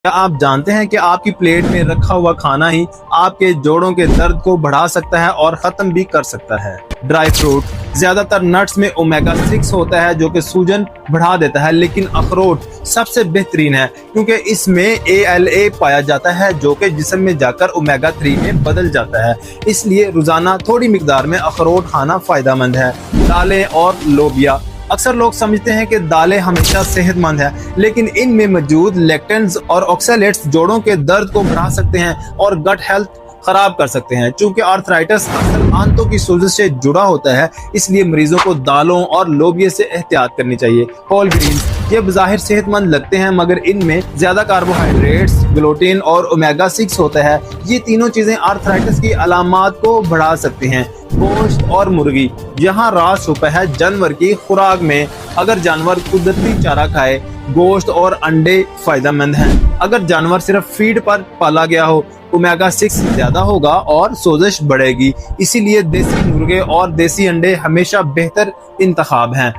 क्या आप जानते हैं कि आपकी प्लेट में रखा हुआ खाना ही आपके जोड़ों के दर्द को बढ़ा सकता है और ख़त्म भी कर सकता है। ड्राई फ्रूट, ज़्यादातर नट्स में ओमेगा 6 होता है जो कि सूजन बढ़ा देता है, लेकिन अखरोट सबसे बेहतरीन है क्योंकि इसमें ALA पाया जाता है जो कि जिस्म में जाकर ओमेगा 3 में बदल जाता है। इसलिए रोज़ाना थोड़ी मिकदार में अखरोट खाना फ़ायदेमंद है। दालें और लोबिया, अक्सर लोग समझते हैं कि दालें हमेशा सेहतमंद है, लेकिन इनमें मौजूद लेक्टेन्स और ऑक्सैलेट्स जोड़ों के दर्द को बढ़ा सकते हैं और गट हेल्थ खराब कर सकते हैं। चूंकि आर्थराइटिस अक्सर आंतों की सोजिश से जुड़ा होता है, इसलिए मरीजों को दालों और लोबिया से एहतियात करनी चाहिए। होल ग्रीन, ये बज़ाहिर सेहतमंद लगते हैं मगर इनमें ज्यादा कार्बोहाइड्रेट्स, ग्लूटेन और ओमेगा 6 होता है। ये तीनों चीजें आर्थराइटिस की अलामात को बढ़ा सकती हैं। गोश्त और मुर्गी, यहाँ राज छुपा है जानवर की खुराक में। अगर जानवर कुदरती चारा खाए, गोश्त और अंडे फायदेमंद हैं। अगर जानवर सिर्फ फीड पर पाला गया हो, ओमेगा 6 ज्यादा होगा और सोजिश बढ़ेगी। इसीलिए देसी मुर्गे और देसी अंडे हमेशा बेहतर इंतखाब हैं।